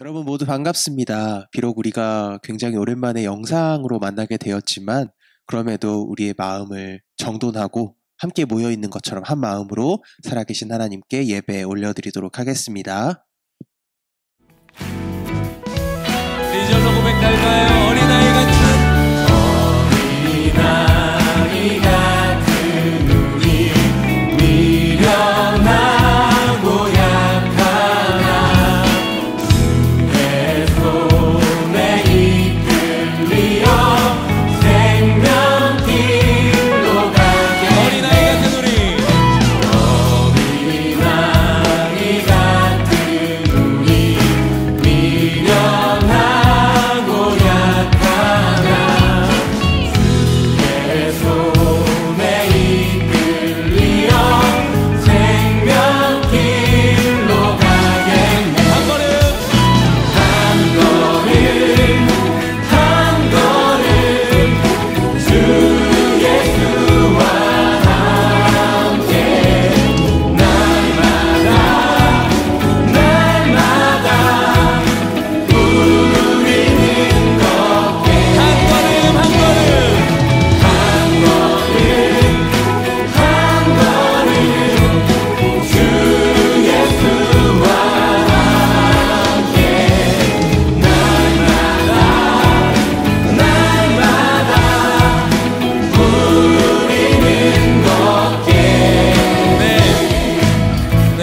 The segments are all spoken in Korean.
여러분 모두 반갑습니다. 비록 우리가 굉장히 오랜만에 영상으로 만나게 되었지만, 그럼에도 우리의 마음을 정돈하고 함께 모여 있는 것처럼 한 마음으로 살아계신 하나님께 예배 올려드리도록 하겠습니다. 이절로 고백할까요? 어린아이 같은 우리 미련하고 약하나 주의 손에 이끌리어 생명길로 가게. 어린아이 같은 우리 미련하고 약하나 주의 손에 이끌리어 생명길로 가겠네. 한 걸음 한 걸음 주 예수와 함께 날마다 우리는 걷게. 한 걸음 주 예수와 함께 날마다 우리는 걷게. 네,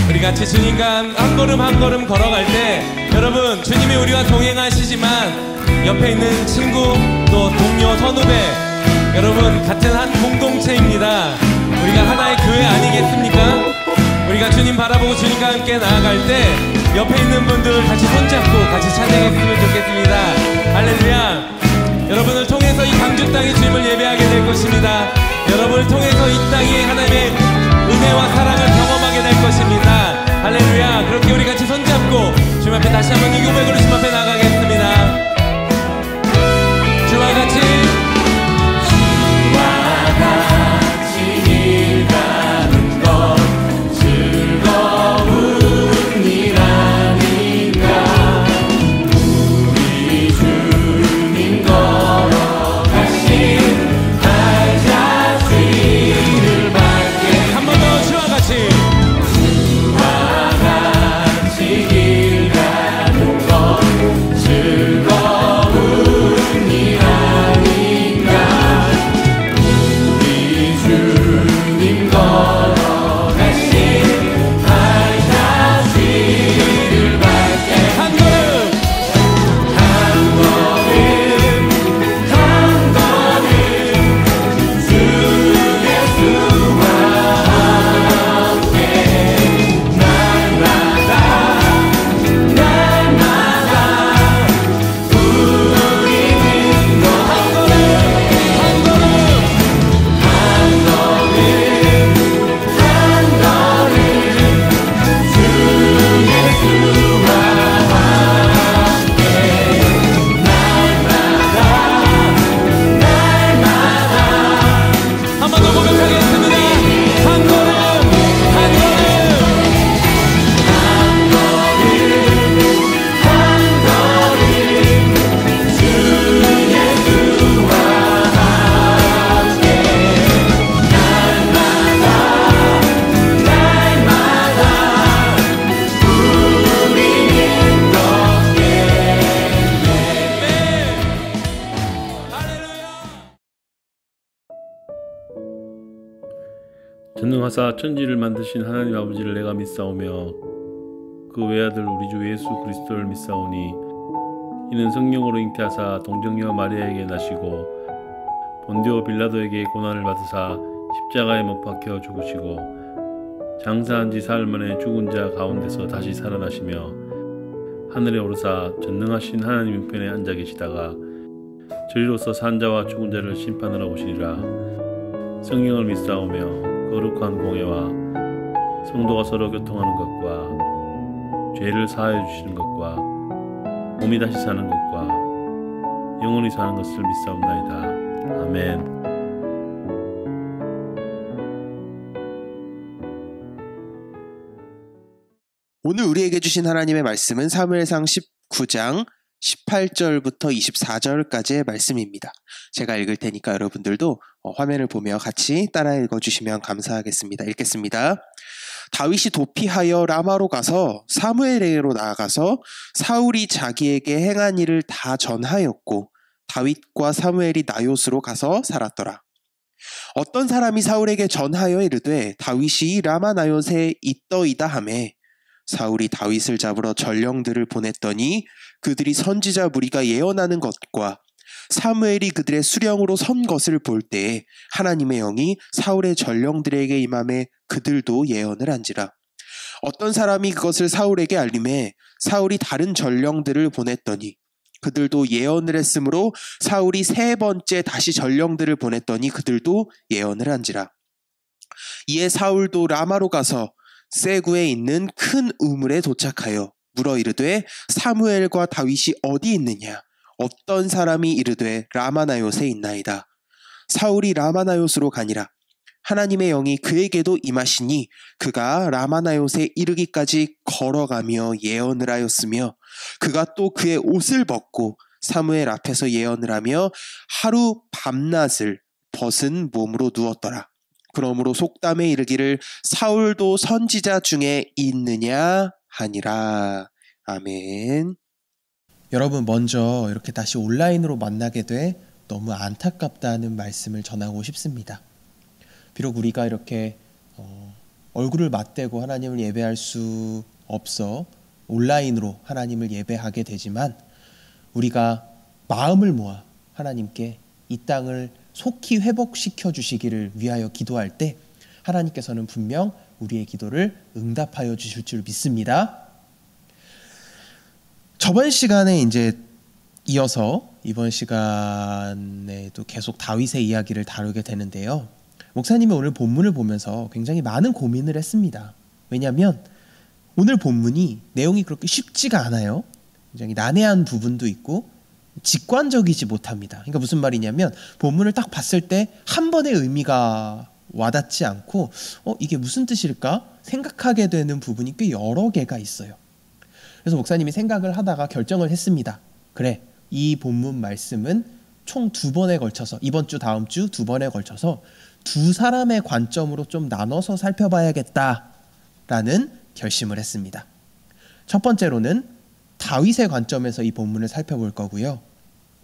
우리 같이 주님과 한 걸음 걸어갈 때, 여러분, 주님이 우리와 동행하시지만 옆에 있는 친구, 또 동료, 선후배, 여러분 같은 한 공동체입니다. 우리가 하나의 교회 아니겠습니까? 우리가 주님 바라보고 주님과 함께 나아갈 때 옆에 있는 분들 같이 손잡고 같이 찬양했으면 좋겠습니다. 할렐루야. 여러분을 통해서 이 강주 땅의 주님을 예배하게 될 것입니다. 여러분을 통해서 이 땅에 하나님의 은혜와 사랑을 경험하게 될 것입니다. 할렐루야. 그렇게 우리 같이 손잡고 주님 앞에 다시 한번 이 고백으로 주님 앞에 나가겠습니다. 주와 같이 길 가는 것 즐거운 일 아닌가. 우리 주님 걸어가신 발자취를 밟게. 한 번 더 주와 같이 길 가는 것 즐거운 일 아닌가. 우리 주님 걸어가신 발자취를 밟게. 한 걸음 주 예수와 함께 날마다 우리는 너. 한 번 더 고백하겠습니다. 한 걸음 주 예수와 함께 날마다 우리는 걷게. 할렐루야. 전능하사 천지를 만드신 하나님 아버지를 내가 믿사오며 그 외아들 우리 주 예수 그리스도를 믿사오니 이는 성령으로 잉태하사 동정녀 마리아에게 나시고 본디오 빌라도에게 고난을 받으사 십자가에 못 박혀 죽으시고 장사한 지 사흘 만에 죽은 자 가운데서 다시 살아나시며 하늘에 오르사 전능하신 하나님 우편에 앉아 계시다가 저리로서 산 자와 죽은 자를 심판하러 오시리라. 성령을 믿사오며 거룩한 공예와 성도가 서로 교통하는 것과 죄를 사하여 주시는 것과 몸이 다시 사는 것과 영원히 사는 것을 믿사옵나이다. 아멘. 오늘 우리에게 주신 하나님의 말씀은 사무엘상 19장 18절부터 24절까지의 말씀입니다. 제가 읽을 테니까 여러분들도 화면을 보며 같이 따라 읽어주시면 감사하겠습니다. 읽겠습니다. 다윗이 도피하여 라마로 가서 사무엘에게로 나아가서 사울이 자기에게 행한 일을 다 전하였고 다윗과 사무엘이 나요스로 가서 살았더라. 어떤 사람이 사울에게 전하여 이르되 다윗이 라마 나요스에 있더이다 하매 사울이 다윗을 잡으러 전령들을 보냈더니 그들이 선지자 무리가 예언하는 것과 사무엘이 그들의 수령으로 선 것을 볼 때에 하나님의 영이 사울의 전령들에게 임함에 그들도 예언을 한지라. 어떤 사람이 그것을 사울에게 알림해 사울이 다른 전령들을 보냈더니 그들도 예언을 했으므로 사울이 세 번째 다시 전령들을 보냈더니 그들도 예언을 한지라. 이에 사울도 라마로 가서 세구에 있는 큰 우물에 도착하여 물어 이르되 사무엘과 다윗이 어디 있느냐? 어떤 사람이 이르되 라마나요스에 있나이다. 사울이 라마나요스로 가니라. 하나님의 영이 그에게도 임하시니 그가 라마나요스에 이르기까지 걸어가며 예언을 하였으며 그가 또 그의 옷을 벗고 사무엘 앞에서 예언을 하며 하루 밤낮을 벗은 몸으로 누웠더라. 그러므로 속담에 이르기를 사울도 선지자 중에 있느냐 하니라. 아멘. 여러분, 먼저 이렇게 다시 온라인으로 만나게 돼 너무 안타깝다는 말씀을 전하고 싶습니다. 비록 우리가 이렇게 얼굴을 맞대고 하나님을 예배할 수 없어 온라인으로 하나님을 예배하게 되지만 우리가 마음을 모아 하나님께 이 땅을 속히 회복시켜 주시기를 위하여 기도할 때 하나님께서는 분명 우리의 기도를 응답하여 주실 줄 믿습니다. 저번 시간에 이제 이어서 이번 시간에도 계속 다윗의 이야기를 다루게 되는데요. 목사님이 오늘 본문을 보면서 굉장히 많은 고민을 했습니다. 왜냐하면 오늘 본문이 내용이 그렇게 쉽지가 않아요. 굉장히 난해한 부분도 있고 직관적이지 못합니다. 그러니까 무슨 말이냐면 본문을 딱 봤을 때 한 번의 의미가 와닿지 않고 이게 무슨 뜻일까 생각하게 되는 부분이 꽤 여러 개가 있어요. 그래서 목사님이 생각을 하다가 결정을 했습니다. 그래, 이 본문 말씀은 총 2번에 걸쳐서 이번 주 다음 주 2번에 걸쳐서 두 사람의 관점으로 좀 나눠서 살펴봐야겠다라는 결심을 했습니다. 첫 번째로는 다윗의 관점에서 이 본문을 살펴볼 거고요.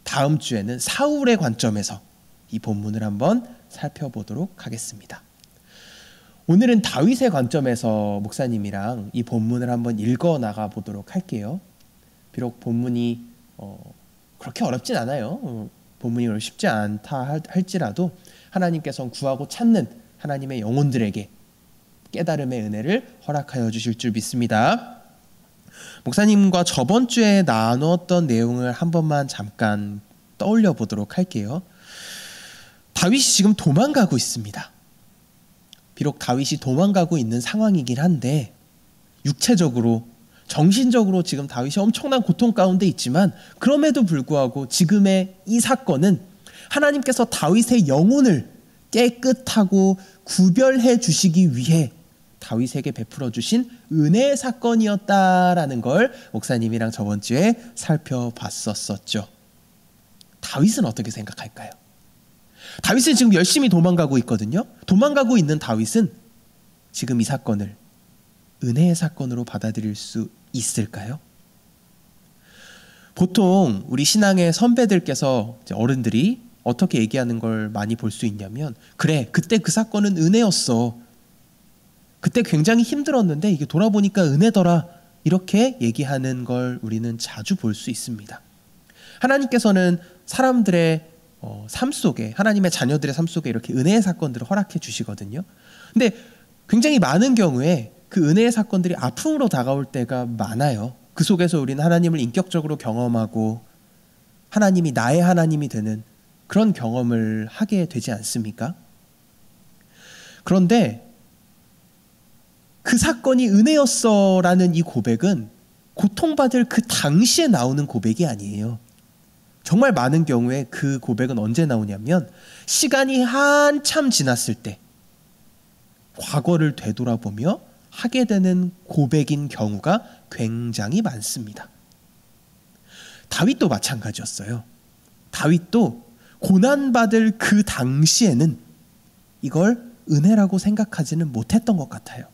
다음 주에는 사울의 관점에서 이 본문을 한번 살펴보도록 하겠습니다. 오늘은 다윗의 관점에서 목사님이랑 이 본문을 한번 읽어 나가 보도록 할게요. 비록 본문이 그렇게 어렵진 않아요. 본문이 쉽지 않다 할지라도 하나님께서는 구하고 찾는 하나님의 영혼들에게 깨달음의 은혜를 허락하여 주실 줄 믿습니다. 목사님과 저번 주에 나누었던 내용을 한 번만 잠깐 떠올려 보도록 할게요. 다윗이 지금 도망가고 있습니다. 비록 다윗이 도망가고 있는 상황이긴 한데 육체적으로, 정신적으로 지금 다윗이 엄청난 고통 가운데 있지만 그럼에도 불구하고 지금의 이 사건은 하나님께서 다윗의 영혼을 깨끗하고 구별해 주시기 위해 다윗에게 베풀어 주신 은혜의 사건이었다라는 걸 목사님이랑 저번 주에 살펴봤었죠. 다윗은 어떻게 생각할까요? 다윗은 지금 열심히 도망가고 있거든요. 도망가고 있는 다윗은 지금 이 사건을 은혜의 사건으로 받아들일 수 있을까요? 보통 우리 신앙의 선배들께서, 어른들이 어떻게 얘기하는 걸 많이 볼 수 있냐면, 그래, 그때 그 사건은 은혜였어. 그때 굉장히 힘들었는데 이게 돌아보니까 은혜더라. 이렇게 얘기하는 걸 우리는 자주 볼 수 있습니다. 하나님께서는 사람들의 삶 속에, 하나님의 자녀들의 삶 속에 이렇게 은혜의 사건들을 허락해 주시거든요. 근데 굉장히 많은 경우에 그 은혜의 사건들이 아픔으로 다가올 때가 많아요. 그 속에서 우리는 하나님을 인격적으로 경험하고 하나님이 나의 하나님이 되는 그런 경험을 하게 되지 않습니까? 그런데 그 사건이 은혜였어라는 이 고백은 고통받을 그 당시에 나오는 고백이 아니에요. 정말 많은 경우에 그 고백은 언제 나오냐면 시간이 한참 지났을 때 과거를 되돌아보며 하게 되는 고백인 경우가 굉장히 많습니다. 다윗도 마찬가지였어요. 다윗도 고난받을 그 당시에는 이걸 은혜라고 생각하지는 못했던 것 같아요.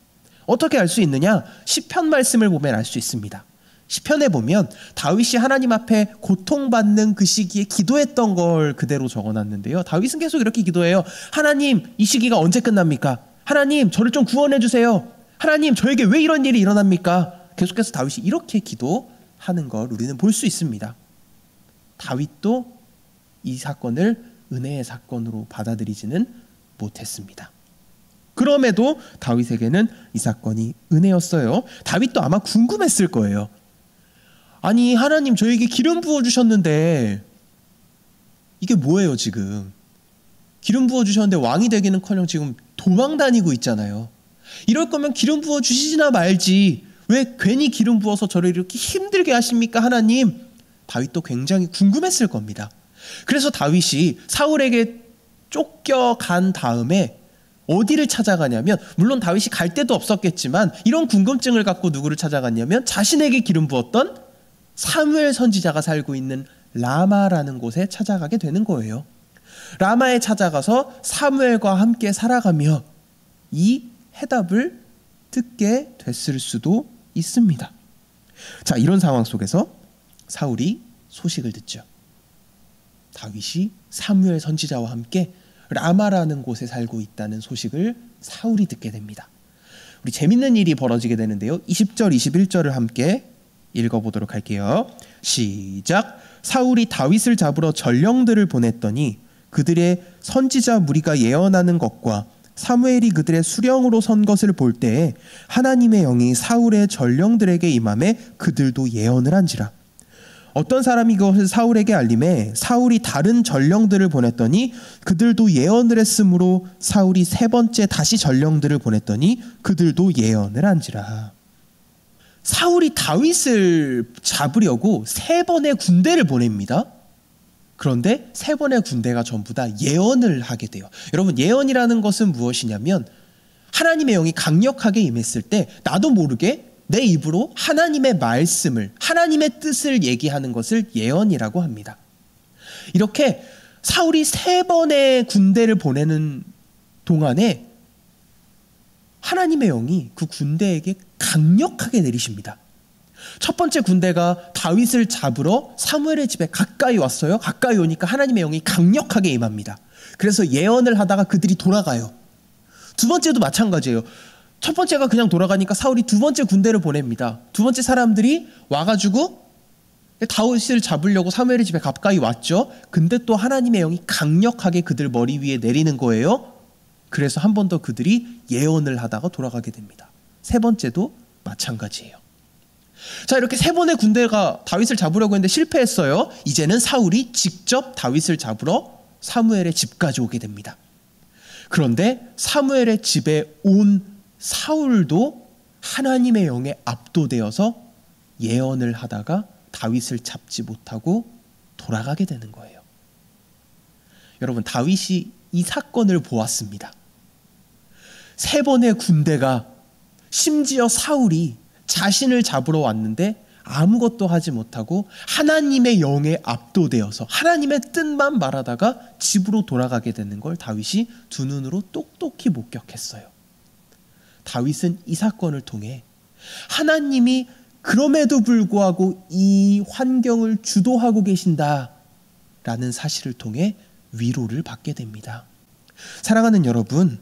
어떻게 알 수 있느냐? 시편 말씀을 보면 알 수 있습니다. 시편에 보면 다윗이 하나님 앞에 고통받는 그 시기에 기도했던 걸 그대로 적어놨는데요. 다윗은 계속 이렇게 기도해요. 하나님, 이 시기가 언제 끝납니까? 하나님, 저를 좀 구원해 주세요. 하나님, 저에게 왜 이런 일이 일어납니까? 계속해서 다윗이 이렇게 기도하는 걸 우리는 볼 수 있습니다. 다윗도 이 사건을 은혜의 사건으로 받아들이지는 못했습니다. 그럼에도 다윗에게는 이 사건이 은혜였어요. 다윗도 아마 궁금했을 거예요. 아니, 하나님 저에게 기름 부어주셨는데 이게 뭐예요 지금? 기름 부어주셨는데 왕이 되기는커녕 지금 도망 다니고 있잖아요. 이럴 거면 기름 부어주시지나 말지 왜 괜히 기름 부어서 저를 이렇게 힘들게 하십니까 하나님? 다윗도 굉장히 궁금했을 겁니다. 그래서 다윗이 사울에게 쫓겨간 다음에 어디를 찾아가냐면, 물론 다윗이 갈 데도 없었겠지만 이런 궁금증을 갖고 누구를 찾아갔냐면 자신에게 기름 부었던 사무엘 선지자가 살고 있는 라마라는 곳에 찾아가게 되는 거예요. 라마에 찾아가서 사무엘과 함께 살아가며 이 해답을 듣게 됐을 수도 있습니다. 자, 이런 상황 속에서 사울이 소식을 듣죠. 다윗이 사무엘 선지자와 함께 라마라는 곳에 살고 있다는 소식을 사울이 듣게 됩니다. 우리 재밌는 일이 벌어지게 되는데요. 20절, 21절을 함께 읽어보도록 할게요. 시작. 사울이 다윗을 잡으러 전령들을 보냈더니 그들의 선지자 무리가 예언하는 것과 사무엘이 그들의 수령으로 선 것을 볼 때에 하나님의 영이 사울의 전령들에게 임함에 그들도 예언을 한지라. 어떤 사람이 그것을 사울에게 알림해 사울이 다른 전령들을 보냈더니 그들도 예언을 했으므로 사울이 세 번째 다시 전령들을 보냈더니 그들도 예언을 한지라. 사울이 다윗을 잡으려고 세 번의 군대를 보냅니다. 그런데 세 번의 군대가 전부 다 예언을 하게 돼요. 여러분, 예언이라는 것은 무엇이냐면 하나님의 영이 강력하게 임했을 때 나도 모르게 내 입으로 하나님의 말씀을, 하나님의 뜻을 얘기하는 것을 예언이라고 합니다. 이렇게 사울이 세 번의 군대를 보내는 동안에 하나님의 영이 그 군대에게 강력하게 내리십니다. 첫 번째 군대가 다윗을 잡으러 사무엘의 집에 가까이 왔어요. 가까이 오니까 하나님의 영이 강력하게 임합니다. 그래서 예언을 하다가 그들이 돌아가요. 두 번째도 마찬가지예요. 첫 번째가 그냥 돌아가니까 사울이 두 번째 군대를 보냅니다. 두 번째 사람들이 와가지고 다윗을 잡으려고 사무엘의 집에 가까이 왔죠. 근데 또 하나님의 영이 강력하게 그들 머리 위에 내리는 거예요. 그래서 한 번 더 그들이 예언을 하다가 돌아가게 됩니다. 세 번째도 마찬가지예요. 자, 이렇게 세 번의 군대가 다윗을 잡으려고 했는데 실패했어요. 이제는 사울이 직접 다윗을 잡으러 사무엘의 집까지 오게 됩니다. 그런데 사무엘의 집에 온 사울도 하나님의 영에 압도되어서 예언을 하다가 다윗을 잡지 못하고 돌아가게 되는 거예요. 여러분, 다윗이 이 사건을 보았습니다. 세 번의 군대가, 심지어 사울이 자신을 잡으러 왔는데 아무것도 하지 못하고 하나님의 영에 압도되어서 하나님의 뜻만 말하다가 집으로 돌아가게 되는 걸 다윗이 두 눈으로 똑똑히 목격했어요. 다윗은 이 사건을 통해 하나님이 그럼에도 불구하고 이 환경을 주도하고 계신다라는 사실을 통해 위로를 받게 됩니다. 사랑하는 여러분,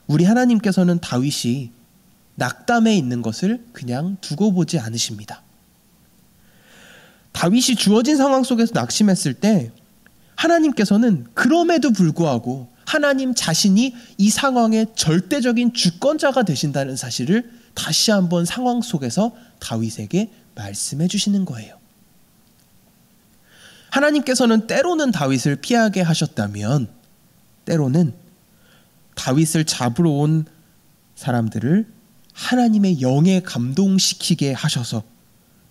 우리 하나님께서는 다윗이 낙담해 있는 것을 그냥 두고 보지 않으십니다. 다윗이 주어진 상황 속에서 낙심했을 때 하나님께서는 그럼에도 불구하고 하나님 자신이 이 상황의 절대적인 주권자가 되신다는 사실을 다시 한번 상황 속에서 다윗에게 말씀해 주시는 거예요. 하나님께서는 때로는 다윗을 피하게 하셨다면 때로는 다윗을 잡으러 온 사람들을 하나님의 영에 감동시키게 하셔서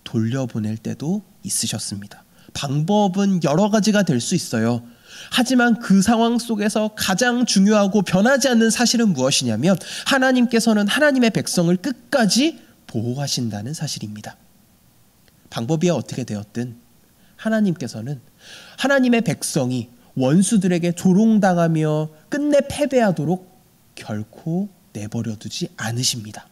돌려보낼 때도 있으셨습니다. 방법은 여러 가지가 될 수 있어요. 하지만 그 상황 속에서 가장 중요하고 변하지 않는 사실은 무엇이냐면 하나님께서는 하나님의 백성을 끝까지 보호하신다는 사실입니다. 방법이 어떻게 되었든 하나님께서는 하나님의 백성이 원수들에게 조롱당하며 끝내 패배하도록 결코 내버려두지 않으십니다.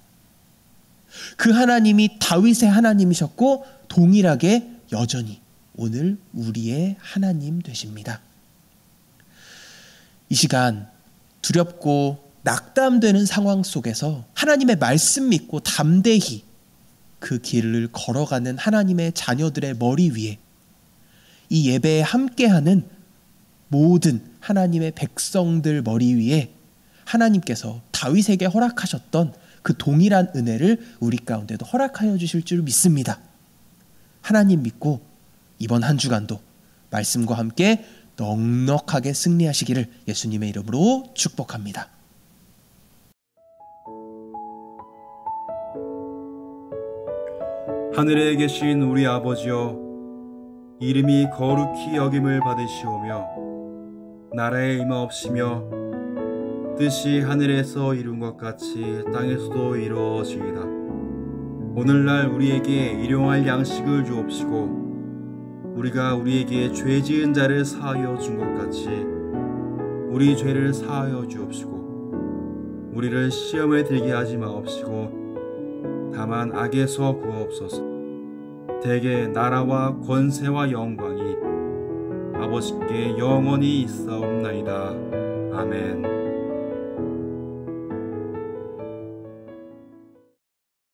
그 하나님이 다윗의 하나님이셨고 동일하게 여전히 오늘 우리의 하나님 되십니다. 이 시간 두렵고 낙담되는 상황 속에서 하나님의 말씀 믿고 담대히 그 길을 걸어가는 하나님의 자녀들의 머리 위에 이 예배에 함께하는 모든 하나님의 백성들 머리 위에 하나님께서 다윗에게 허락하셨던 그 동일한 은혜를 우리 가운데도 허락하여 주실 줄 믿습니다. 하나님 믿고 이번 한 주간도 말씀과 함께 넉넉하게 승리하시기를 예수님의 이름으로 축복합니다. 하늘에 계신 우리 아버지여, 이름이 거룩히 여김을 받으시오며 나라에 임하옵시며 뜻이 하늘에서 이룬 것 같이 땅에서도 이루어지이다. 오늘날 우리에게 일용할 양식을 주옵시고 우리가 우리에게 죄 지은 자를 사하여 준 것 같이 우리 죄를 사하여 주옵시고 우리를 시험에 들게 하지 마옵시고 다만 악에서 구하옵소서. 대개 나라와 권세와 영광이 아버지께 영원히 있사옵나이다. 아멘.